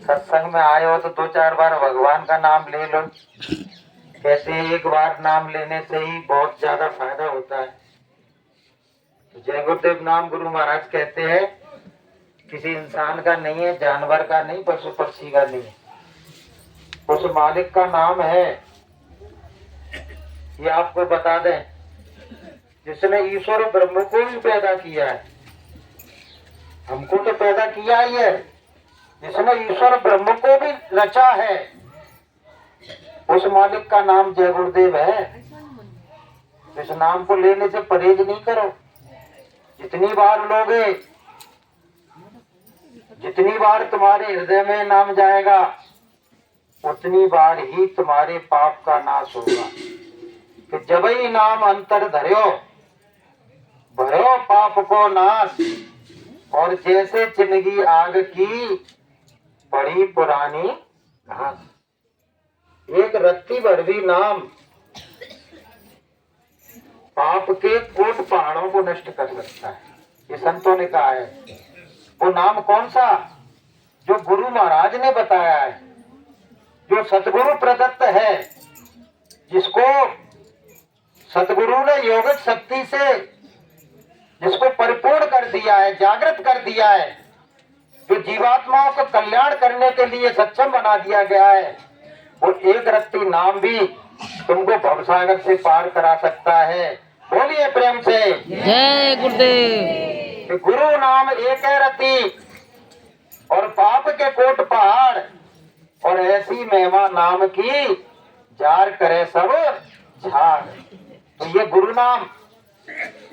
सत्संग में आए हो तो 2-4 बार भगवान का नाम ले लो। कहते हैं एक बार नाम लेने से ही बहुत ज्यादा फायदा होता है। जय गुरुदेव नाम गुरु महाराज कहते हैं किसी इंसान का नहीं है, जानवर का नहीं, पशु पक्षी का नहीं है, उस मालिक का नाम है। ये आपको बता दें, जिसने ईश्वर ब्रह्म को भी पैदा किया है, हमको तो पैदा किया ही है, जिसने ईश्वर ब्रह्म को भी रचा है, उस मालिक का नाम जय गुरुदेव है। इस नाम को लेने से परहेज नहीं करो। जितनी बार लोगे, जितनी बार तुम्हारे हृदय में नाम जाएगा, उतनी बार ही तुम्हारे पाप का नाश होगा। कि जब ही नाम अंतर धर्यो भरो पाप को नाश, और जैसे जिंदगी आग की पड़ी पुरानी घास। एक रत्ती भर भी नाम पाप के कोट पहाड़ों को नष्ट कर सकता है, ये संतों ने कहा है। वो नाम कौन सा? जो गुरु महाराज ने बताया है, जो सतगुरु प्रदत्त है, जिसको सतगुरु ने योगिक शक्ति से जिसको परिपूर्ण कर दिया है, जागृत कर दिया है, जो जीवात्माओं को कल्याण करने के लिए सक्षम बना दिया गया है, वो एक रत्ती नाम भी तुमको भवसागर से पार करा सकता है। बोलिए प्रेम से जय गुरुदेव। गुरु नाम एक है रत्ती, और पाप के कोट पहाड़, और ऐसी महिमा नाम की जार करे सब झाड़। तो ये गुरु नाम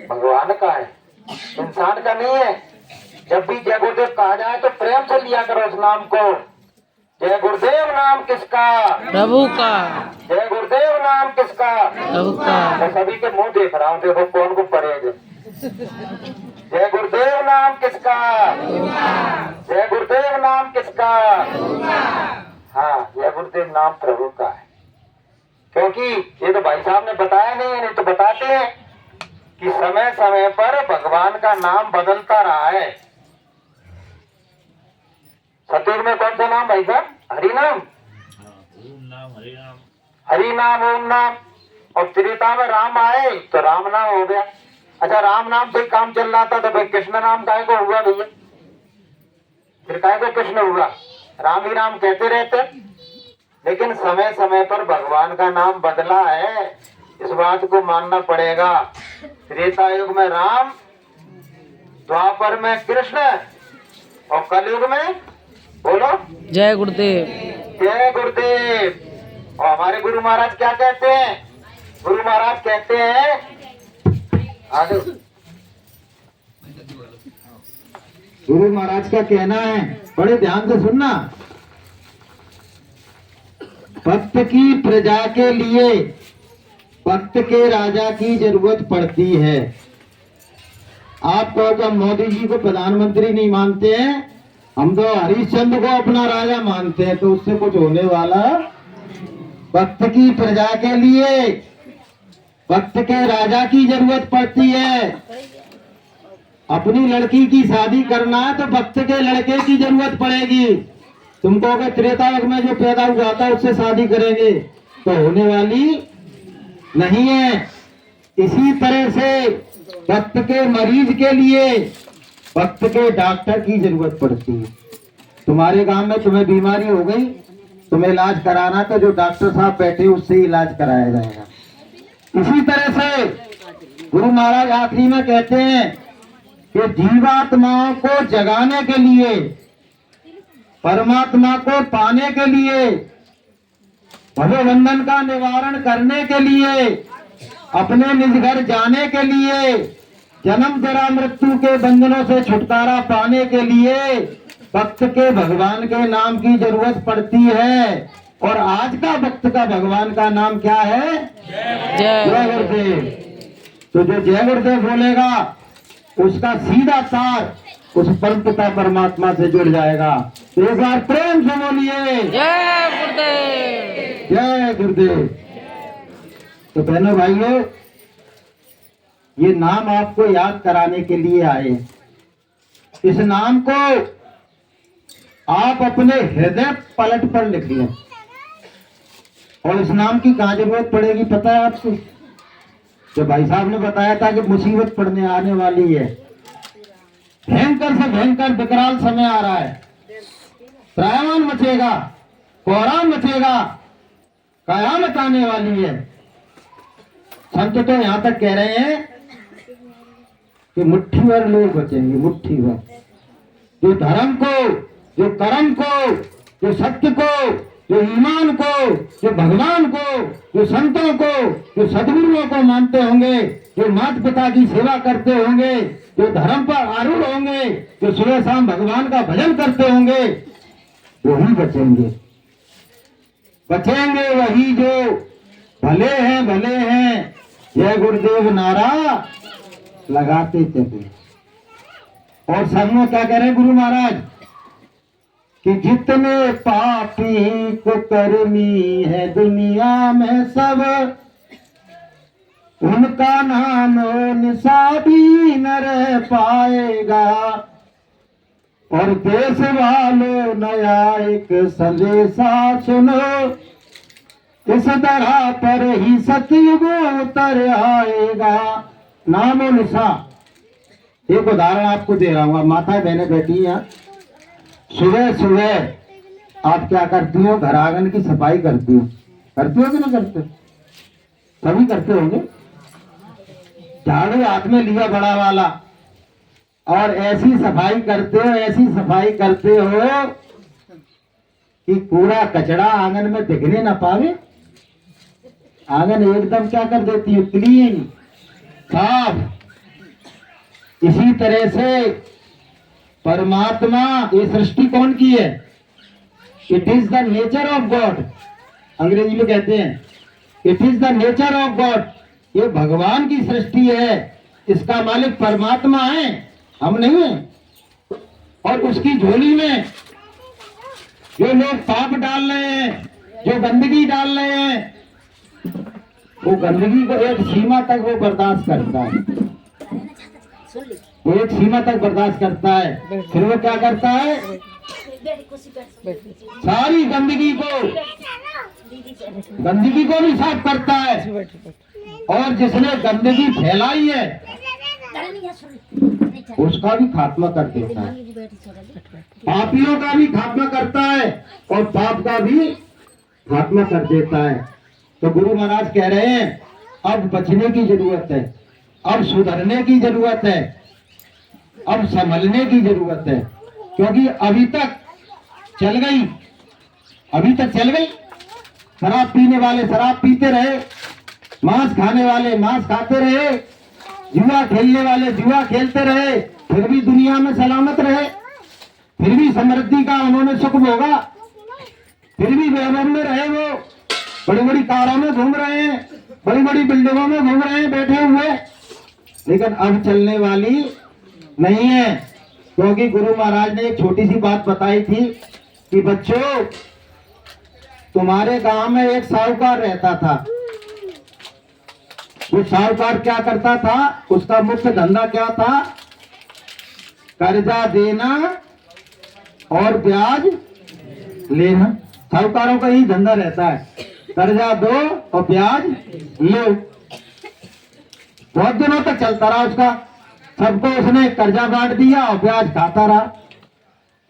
भगवान का है, इंसान का नहीं है। जब भी जय गुरुदेव कहा जाए तो प्रेम से लिया करो उस नाम को। जय गुरुदेव नाम किसका? प्रभु का। जय गुरुदेव नाम किसका? प्रभु का। मैं सभी के मुंह देख रहा हूँ, देखो कौन को पड़ेगा। जय गुरुदेव नाम किसका? जय गुरुदेव नाम किसका? हाँ, जय गुरुदेव नाम प्रभु का है। क्योंकि ये तो भाई साहब ने बताया नहीं तो बताते हैं कि समय समय पर भगवान का नाम बदलता रहा है। सतयुग में कौन सा नाम भाई साहब? हरि नाम, हरि नाम, ओम नाम। और त्रेता में राम आए तो राम नाम हो गया। अच्छा, राम नाम से काम चल रहा था तो भाई कृष्ण नाम काहे को हुआ भैया? फिर काहे को कृष्ण हुआ? राम ही राम कहते रहते। लेकिन समय समय पर भगवान का नाम बदला है, इस बात को मानना पड़ेगा। त्रेता युग में राम, द्वापर में कृष्ण, और कलयुग में बोलो जय गुरुदेव। जय गुरुदेव। और हमारे गुरु महाराज क्या कहते हैं? गुरु महाराज कहते हैं, आगे गुरु महाराज का कहना है, बड़े ध्यान से सुनना। भक्त की प्रजा के लिए भक्त के राजा की जरूरत पड़ती है। आप कहो जब मोदी जी को प्रधानमंत्री नहीं मानते हैं, हम तो हरिश्चंद्र को अपना राजा मानते हैं, तो उससे कुछ होने वाला। भक्त की प्रजा के लिए भक्त के राजा की जरूरत पड़ती है। अपनी लड़की की शादी करना है तो भक्त के लड़के की जरूरत पड़ेगी। तुम कहोगे त्रेता युग में जो पैदा हुआ था उससे शादी करेंगे, तो होने वाली नहीं है। इसी तरह से भक्त के मरीज के लिए भक्त के डॉक्टर की जरूरत पड़ती है। तुम्हारे गांव में तुम्हें बीमारी हो गई, तुम्हें इलाज कराना, तो जो डॉक्टर साहब बैठे उससे इलाज कराया जाएगा। इसी तरह से गुरु महाराज आखिरी में कहते हैं कि जीवात्माओं को जगाने के लिए, परमात्मा को पाने के लिए, भवबंधन का निवारण करने के लिए, अपने निज घर जाने के लिए, जन्म जरा मृत्यु के बंधनों से छुटकारा पाने के लिए भक्त के भगवान के नाम की जरूरत पड़ती है। और आज का भक्त का भगवान का नाम क्या है? जय गुरुदेव। तो जो जय गुरुदेव बोलेगा उसका सीधा तार उस परम पिता परमात्मा से जुड़ जाएगा। तो एक बार प्रेम से बोलिए जय गुरुदेव। जय गुरुदेव। तो बहनों भाइयों, ये नाम आपको याद कराने के लिए आए। इस नाम को आप अपने हृदय पलट पर लिख लें। और इस नाम की कहाँ जरूरत पड़ेगी पता है आपको? तो भाई साहब ने बताया था कि मुसीबत पड़ने आने वाली है, भयंकर से भयंकर विकराल समय आ रहा है, त्रायमाण मचेगा, कोहराम मचेगा, कयामत आने वाली है। संत तो यहां तक कह रहे हैं कि मुट्ठी भर लोग बचेंगे, मुट्ठी भर, जो धर्म को, जो कर्म को, जो सत्य को, जो ईमान को, जो भगवान को, जो संतों को, जो सदगुरुओं को मानते होंगे, जो माता पिता की सेवा करते होंगे, जो धर्म पर आरूढ़ होंगे, जो सुबह शाम भगवान का भजन करते होंगे, वही बचेंगे। बचेंगे वही जो भले हैं, भले हैं। जय गुरुदेव नारा लगाते चले। और सब में क्या कह रहे हैं गुरु महाराज कि जितने पापी को कर्मी है दुनिया में सब, उनका नाम निशा भी न रह पाएगा। और देश वालों नया एक संदेशा सुनो, इस तरह पर ही सतयुग उतर आएगा। नामो निशा। एक उदाहरण आपको दे रहा हूँ। माता बहने बैठी हैं, सुबह सुबह आप क्या करती हो? घर आंगन की सफाई करती हो। करती हो कि नहीं करते? सभी करते होंगे। झाड़ू हाथ में लिया बड़ा वाला और ऐसी सफाई करते हो, ऐसी सफाई करते हो कि कूड़ा कचरा आंगन में दिखने ना पावे। आंगन एकदम क्या कर देती है? क्लीन, साफ। इसी तरह से परमात्मा, ये सृष्टि कौन की है? It is the nature of God. अंग्रेजी में कहते हैं it is the nature of God. ये भगवान की सृष्टि है, इसका मालिक परमात्मा है, हम नहीं है। और उसकी झोली में जो लोग पाप डाल रहे हैं, जो गंदगी डाल रहे हैं, वो गंदगी को एक सीमा तक वो बर्दाश्त करता है। वो एक सीमा तक बर्दाश्त करता है, फिर वो क्या करता है? सारी गंदगी को भी साफ करता है। और जिसने गंदगी फैलाई है उसका भी खात्मा कर देता है। पापियों का भी खात्मा करता है और पाप का भी खात्मा कर देता है। तो गुरु महाराज कह रहे हैं अब बचने की जरूरत है, अब सुधरने की जरूरत है, अब संभलने की जरूरत है। क्योंकि अभी तक चल गई। शराब पीने वाले शराब पीते रहे, मांस खाने वाले मांस खाते रहे, जुआ खेलने वाले जुआ खेलते रहे, फिर भी दुनिया में सलामत रहे, फिर भी समृद्धि का उन्होंने सुख भोगा, फिर भी वैभव में रहे। वो बड़ी बड़ी कारों में घूम रहे हैं, बड़ी बड़ी बिल्डिंगों में घूम रहे हैं बैठे हुए, लेकिन अब चलने वाली नहीं है। क्योंकि गुरु महाराज ने एक छोटी सी बात बताई थी कि बच्चों, तुम्हारे गांव में एक साहूकार रहता था। वो साहूकार क्या करता था? उसका मुख्य धंधा क्या था? कर्जा देना और ब्याज लेना। साहूकारों का ही धंधा रहता है, कर्जा दो और ब्याज लो। बहुत दिनों तक चलता रहा उसका, सबको उसने कर्जा बांट दिया और ब्याज खाता रहा।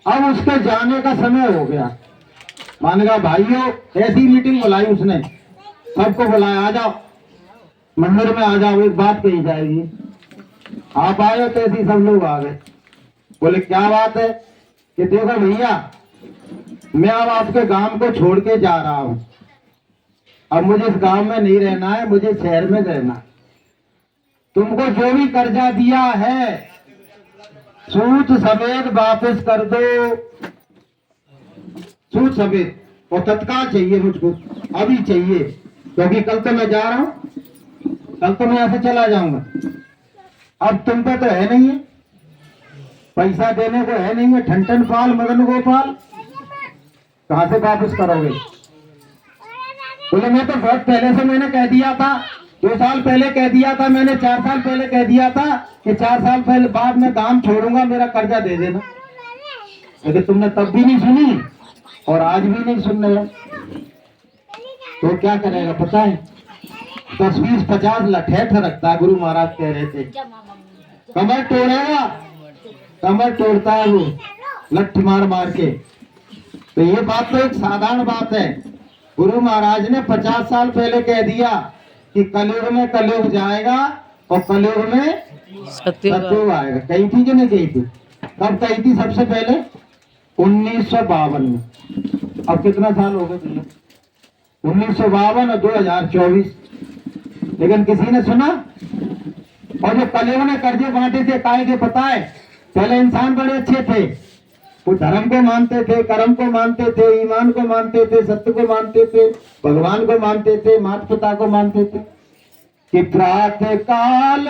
अब उसके जाने का समय हो गया। मान गया भाइयों, ऐसी मीटिंग बुलाई उसने, सबको बुलाया, आ जाओ मंदिर में, आ जाओ, एक बात कही जाएगी। आप आए तो ऐसी सब लोग आ गए। बोले क्या बात है? कि देखो भैया, मैं अब आपके गांव को छोड़ के जा रहा हूं। अब मुझे इस गांव में नहीं रहना है, मुझे शहर में रहना। तुमको जो भी कर्जा दिया है सूद समेत वापस कर दो, सूद समेत, और तत्काल चाहिए मुझको, अभी चाहिए। क्योंकि कल तो मैं जा रहा हूं, कल तो मैं यहाँ से चला जाऊंगा। अब तुम पे तो है नहीं है, पैसा देने को है नहीं है। ठन पाल मदन गोपाल, कहां से वापस करोगे? बोले मैं तो बहुत पहले से मैंने कह दिया था, 2 साल पहले कह दिया था मैंने, 4 साल पहले कह दिया था कि 4 साल पहले बाद में काम छोड़ूंगा, मेरा कर्जा दे देना। लेकिन तुमने तब भी नहीं सुनी और आज भी नहीं सुन रहे हो, तो क्या करेगा पता है? 10-20-50 लठैठ रखता है। गुरु महाराज कह रहे थे कमर तोड़ेगा, कमर तोड़ता है वो लठ मार मार के। तो ये बात तो एक साधारण बात है। गुरु महाराज ने 50 साल पहले कह दिया कि कलयुग में कलयुग जाएगा और कलयुग में सतयुग आएगा। कही थी कि नहीं कही थी? कब कही थी सबसे पहले? 1952 में। अब कितना साल हो गए भैया? 1952 और 2024। लेकिन किसी ने सुना? और जो कलयुग में कर्जे बांटे थे काहे के पता है? पहले इंसान बड़े अच्छे थे, वो धर्म को मानते थे, कर्म को मानते थे, ईमान को मानते थे, सत्य को मानते थे, भगवान को मानते थे, माता पिता को मानते थे। कि प्रातः काल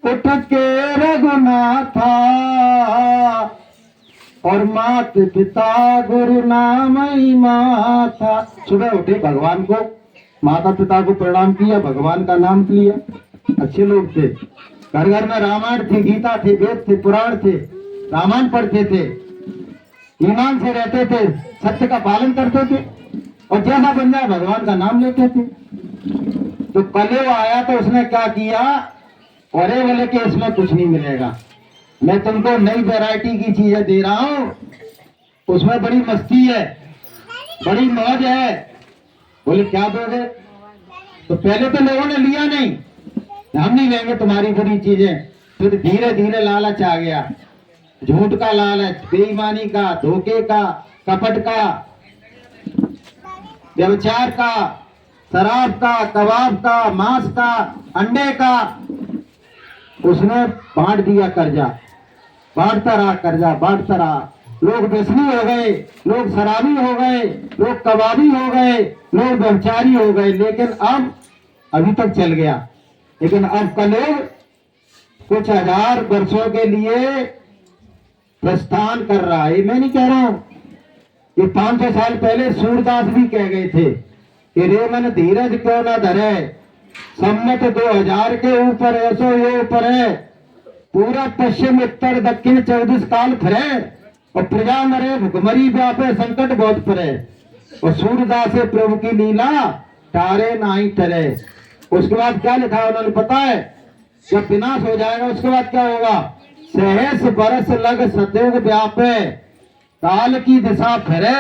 उठ के रघुनाथा और मात पिता गुरु नाम ही माथा। सुबह उठे, भगवान को, माता पिता को प्रणाम किया, भगवान का नाम लिया। अच्छे लोग थे। घर घर में रामायण थी, गीता थी, वेद थे, पुराण थे, रामायण पढ़ते थे, ईमान से रहते थे, सत्य का पालन करते थे और जैसा बन जाए भगवान का नाम लेते थे। तो कलयुग आया तो उसने क्या किया? और बोले कि इसमें कुछ नहीं मिलेगा, मैं तुमको नई वैरायटी की चीजें दे रहा हूं, उसमें बड़ी मस्ती है, बड़ी मौज है। बोले क्या दोगे? तो पहले तो लोगों ने लिया नहीं, हम नहीं लेंगे तुम्हारी बुरी चीजें। फिर धीरे धीरे लालच आ गया, झूठ का लालच, बेईमानी का, धोखे का, कपट का, व्यभिचार का, शराब का, कबाब का, मांस का, अंडे का। उसने बांट दिया कर्जा, बांटता रहा कर्जा, बांटता रहा। लोग व्यसनी हो गए, लोग शराबी हो गए, लोग कबाबी हो गए, लोग व्यभिचारी हो गए। लेकिन अब अभी तक चल गया, लेकिन अब कलयुग कुछ 1000 वर्षों के लिए प्रस्थान कर रहा है। मैं नहीं कह रहा हूं, ये 500 साल पहले सूरदास भी कह गए थे कि रे मन धीरज क्यों न धरे, सम्मत 2000 के ऊपर ऐसो ये ऊपर है, पूरा पश्चिम उत्तर दक्षिण 24 काल फरे और प्रजा मरे भुखमरी व्यापे संकट बहुत परे। और सूरदास प्रभु की लीला तारे नाही टरे। उसके बाद क्या लिखा है उन्होंने पता है? जब विनाश हो जाएगा उसके बाद क्या होगा? सहस बरस लग सतयुग व्यापे, काल की दिशा फिरे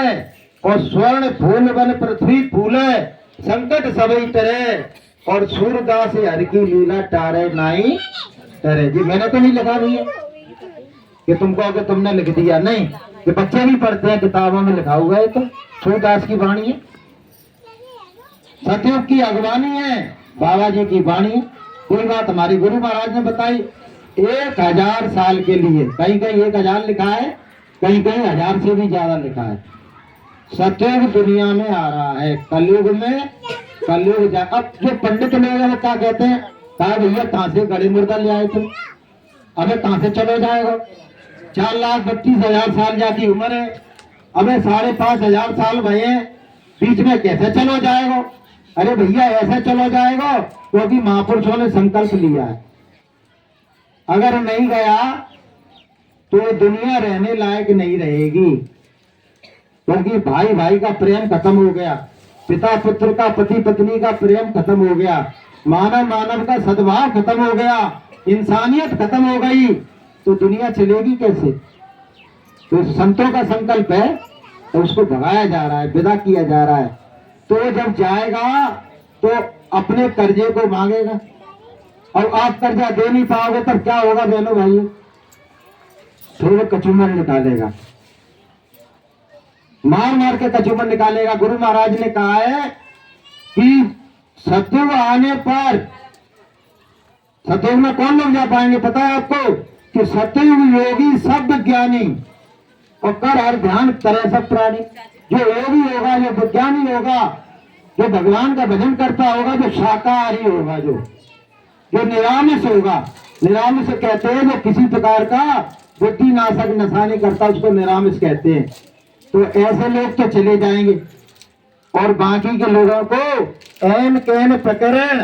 और स्वर्ण फूल बन पृथ्वी फूले, संकट सबई टरे और सूरदास हरि की लीला टारे नाही टरे। जी मैंने तो नहीं लिखा भैया कि तुमको, अगर तुमने लिख दिया नहीं, कि बच्चे भी पढ़ते हैं, किताबों में लिखा हुआ है। तो सूरदास की वाणी है, सतयुग की अगवानी है, बाबा जी की वाणी है। कोई बात हमारी गुरु महाराज ने बताई 1000 साल के लिए, कहीं कहीं 1000 लिखा है, कहीं कहीं 1000 से भी ज्यादा लिखा है। सतयुग दुनिया में आ रहा है, कलयुग में कलयुग जा। अब जो पंडित लोग हैं वो क्या कहते हैं? कहा भैया कहां से गड़े मुर्दा ले आए तुम, अबे कहां से चलो जाएगा? 4,32,000 साल जाती उम्र है, अबे 5,500 साल भये हैं, बीच में कैसे चलो जाएगा? अरे भैया ऐसे चलो जाएगा क्योंकि महापुरुषों ने संकल्प लिया है। अगर नहीं गया तो दुनिया रहने लायक नहीं रहेगी, क्योंकि भाई भाई का प्रेम खत्म हो गया, पिता पुत्र का, पति पत्नी का प्रेम खत्म हो गया, मानव मानव का सद्भाव खत्म हो गया, इंसानियत खत्म हो गई, तो दुनिया चलेगी कैसे? तो संतों का संकल्प है तो उसको भगाया जा रहा है, विदा किया जा रहा है। तो जब जाएगा तो अपने कर्जे को मांगेगा और आप कर्जा दे नहीं पाओगे तब क्या होगा बहनों भाइयों? फिर वो कचूमर निकालेगा, मार मार के कचूमर निकालेगा। गुरु महाराज ने कहा है कि सतयुग आने पर, सतयुग में कौन लोग जा पाएंगे पता है आपको? कि सतयुग योगी सब ज्ञानी और कर हर ध्यान करे सब प्राणी। जो योगी होगा, जो विज्ञानी होगा, जो भगवान का भजन करता होगा, जो शाकाहारी होगा, जो निरामिष होगा। निरामिष कहते हैं जो किसी प्रकार का बुद्धि नाशक नशा नहीं करता, उसको निरामिष कहते हैं। तो ऐसे लोग तो चले जाएंगे और बाकी के लोगों को ऐन कैन प्रकरण,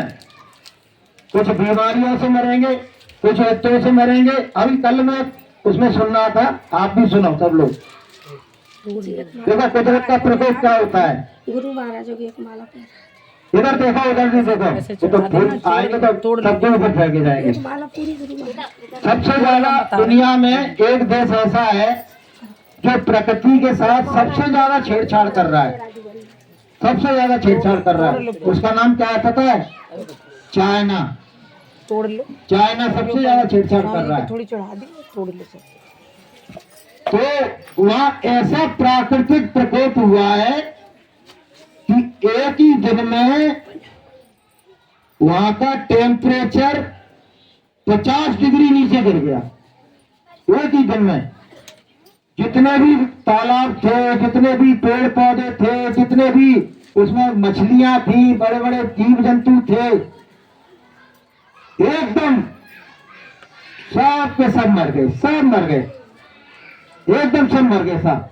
कुछ बीमारियों से मरेंगे, कुछ हत्याओं से मरेंगे। अभी कल मैं उसमें सुनना था, आप भी सुनो सब लोग। देखो कुदरत का प्रकोप क्या होता है। गुरु महाराजों की एक माला पे इधर देखो उधर भी देखो, ये तो फूल आएंगे तो सबके ऊपर फेंके जाएंगे। एक माला पूरी गुरु महाराज सबसे ज्यादा दुनिया में एक देश ऐसा है जो प्रकृति के साथ सबसे ज्यादा छेड़छाड़ कर रहा है, सबसे ज्यादा छेड़छाड़ कर रहा है। उसका नाम क्या है पता है? चाइना। तोड़ लो, चाइना सबसे ज्यादा छेड़छाड़ कर रहा है। थोड़ी चढ़ा दी, तोड़ लो सब। तो वहाँ ऐसा प्राकृतिक प्रकोप हुआ है कि एक ही दिन में वहां का टेम्परेचर 50 डिग्री नीचे गिर गया। एक ही दिन में जितने भी तालाब थे, जितने भी पेड़ पौधे थे, जितने भी उसमें मछलियां थी, बड़े बड़े जीव जंतु थे, एकदम सब के सब मर गए, सब मर गए, एकदम सब मर गए सब।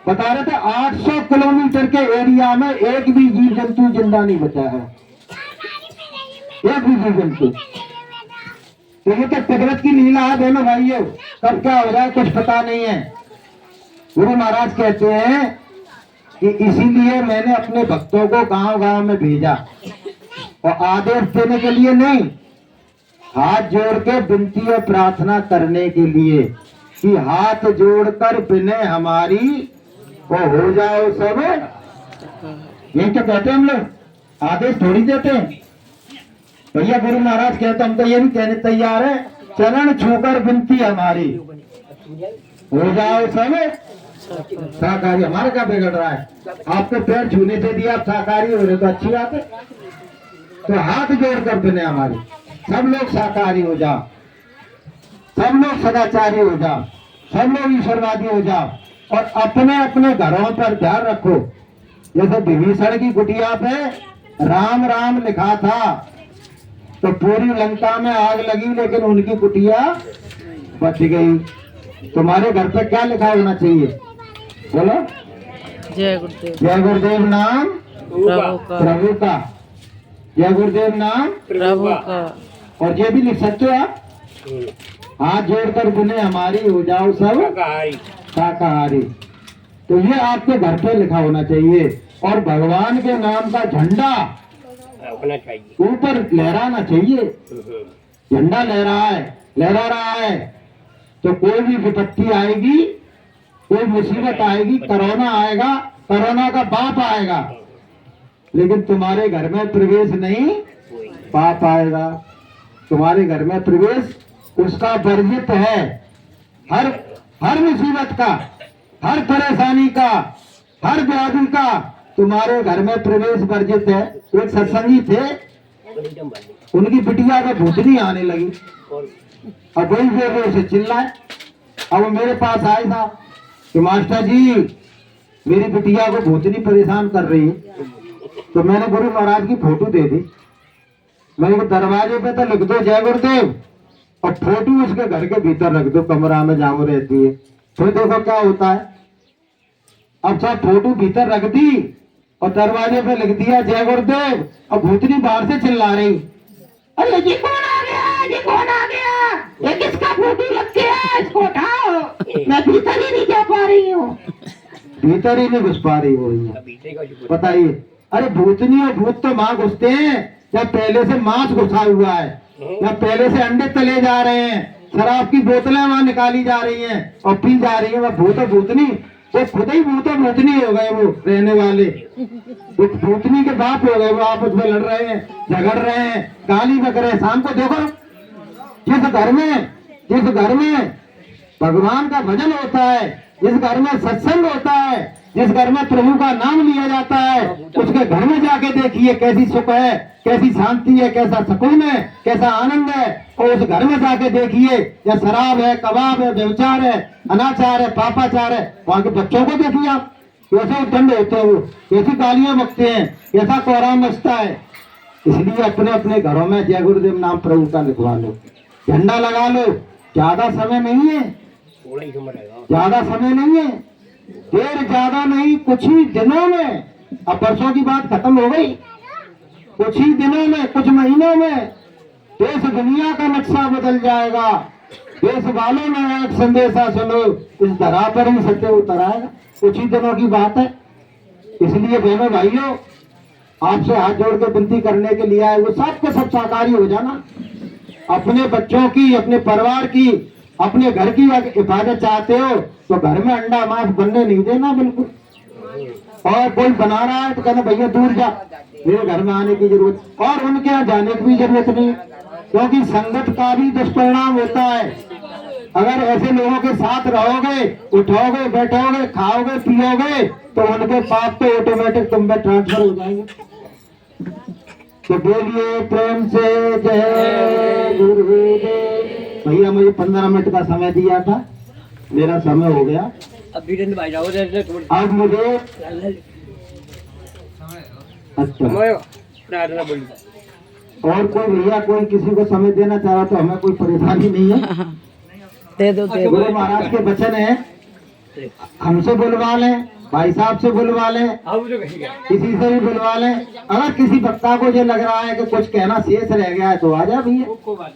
बता रहे थे 800 किलोमीटर के एरिया में एक भी जीव जंतु जिंदा नहीं बचा है, एक भी जीव जंतु। तो ये तो कुदरत की लीला है दोनों भाइयों, कब क्या हो जाए कुछ पता नहीं है। गुरु महाराज कहते हैं कि इसीलिए मैंने अपने भक्तों को गांव गांव में भेजा, और आदेश देने के लिए नहीं, हाथ जोड़ के विनती और प्रार्थना करने के लिए कि हाथ जोड़कर बिने हमारी वो हो जाओ सब। ये क्या कहते हैं हम लोग, आदेश थोड़ी देते हैं भैया। गुरु महाराज कहते हम तो ये भी कहने तैयार है, चरण छूकर विनती हमारी हो जाओ सब शाकाहारी। हमारा क्या बिगड़ रहा है? आपको पैर छूने से दिया, आप शाकाहारी हो रहे तो अच्छी बात है। तो हाथ जोड़कर बिने हमारी सब लोग शाकाहारी हो जाओ, सब लोग सदाचारी हो जाओ, सब लोग ईश्वरवादी हो जाओ, और अपने अपने घरों पर ध्यान रखो। जैसे विभीषण की कुटिया पे राम राम लिखा था तो पूरी लंका में आग लगी, लेकिन उनकी कुटिया बच गई। तुम्हारे घर पे क्या लिखा होना चाहिए बोलो? जय गुरुदेव। जय गुरुदेव नाम प्रभु का, प्रभु का। जय गुरुदेव नाम प्रभु का। और ये भी लिख सकते हो आप, हाथ जोड़कर बिने हमारी हो जाओ सब शाकाहारी। तो ये आपके घर पे लिखा होना चाहिए, और भगवान के नाम का झंडा होना चाहिए, ऊपर लहराना चाहिए। झंडा लहरा रहा है तो कोई भी विपत्ति आएगी, कोई मुसीबत आएगी, कोरोना आएगा, कोरोना का बाप आएगा, लेकिन तुम्हारे घर में प्रवेश नहीं पाप आएगा। तुम्हारे घर में प्रवेश उसका वर्जित है। हर मुसीबत का, हर परेशानी का, हर व्याधि का तुम्हारे घर में प्रवेश वर्जित है। एक सत्संगी थे, उनकी बिटिया का भूतनी आने लगी, अब वही जोर से चिल्लाए। अब वो मेरे पास आए था कि मास्टर जी मेरी बिटिया को भूतनी परेशान कर रही है। तो मैंने गुरु महाराज की फोटो दे दी, मैंने दरवाजे पे तो लिख दो जय गुरुदेव, और फोटो उसके घर के भीतर रख दो, कमरा में जहाँ वो रहती है। फिर देखो क्या होता है। अब सब फोटो भीतर रख दी और दरवाजे पे लिख दिया जय गुरुदेव, और भूतनी बाहर से चिल्ला रही, अरे ये कौन आ गया, ये कौन आ गया, ये किसका फोटो लग गया, इसको उठाओ। मैं भीतर ही नहीं जा पा रही हूँ, भीतर ही नहीं घुस पा रही हो। बताइए, अरे भूतनी और भूत तो वहां घुसते हैं जब पहले से मांस घुसा हुआ है, या पहले से अंडे तले जा रहे हैं, शराब की बोतलें वहां निकाली जा रही हैं और पी जा रही है। वह भूत और भूतनी, वो खुद ही भूत और भूतनी हो गए, वो रहने वाले वो भूतनी के बाप हो गए। वो आपस में लड़ रहे हैं, झगड़ रहे हैं, गाली बक रहे हैं। शाम को देखो जिस घर में भगवान का भजन होता है, जिस घर में सत्संग होता है, जिस घर में प्रभु का नाम लिया जाता है, उसके घर में जाके देखिए कैसी सुख है, कैसी शांति है, कैसा सुकून है, कैसा आनंद है। और उस घर में जाके देखिए या शराब है, कबाब है, व्यभिचार है, अनाचार है, पापाचार है। वहां के बच्चों को देखिए आप कैसे उद्दंड होते हैं, वो कैसी गालियां बकते हैं, कैसा कोहराम मचता है। इसलिए अपने अपने घरों में जय गुरुदेव नाम प्रभु का लिखवा लो, झंडा लगा लो। ज्यादा समय नहीं है, ज्यादा समय नहीं है, देर ज्यादा नहीं, कुछ ही दिनों में। अब वर्षों की बात खत्म हो गई, कुछ ही दिनों में, कुछ महीनों में देश दुनिया का नक्शा बदल जाएगा। देश वालों ने एक संदेशा सुनो, इस धरा पर ही सत्य उतर आएगा। कुछ ही दिनों की बात है। इसलिए बहनों भाइयों, आपसे हाथ जोड़ के विनती करने के लिए आए, वो सब के सब साकारी हो जाना। अपने बच्चों की, अपने परिवार की, अपने घर की हिफाजत चाहते हो तो घर में अंडा मांस बनने नहीं देना बिल्कुल। और कोई बना रहा है तो कहना भैया दूर जा, मेरे घर में आने की जरूरत, और उनके यहाँ जाने की भी जरूरत नहीं, क्योंकि संगत का भी दुष्परिणाम होता है। अगर ऐसे लोगों के साथ रहोगे, उठोगे, बैठोगे, खाओगे, पियोगे तो उनके पाप तो ऑटोमेटिक तुम में ट्रांसफर हो जाएंगे। तो बोलिए प्रेम से जय गुरुदेव। भैया मुझे 15 मिनट का समय दिया था, मेरा समय हो गया। अब बीरन भाई जाओ दे थोड़ी अब मुझे अच्छा समय प्रार्थना बोली और कोई भैया कोई किसी को समय देना चाहा तो हमें कोई परेशानी नहीं है। दे दो दे दो। गुरु महाराज के वचन है, हमसे बुलवा लें, भाई साहब से बुलवा लें, अब तो कहीं किसी से भी बुलवा लें। अगर किसी वक्ता को जो लग रहा है कि कुछ कहना शेष रह गया है तो आ जा भैया,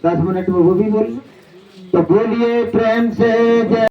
10 मिनट में वो भी बोलिए। तो बोलिए प्रेम से जय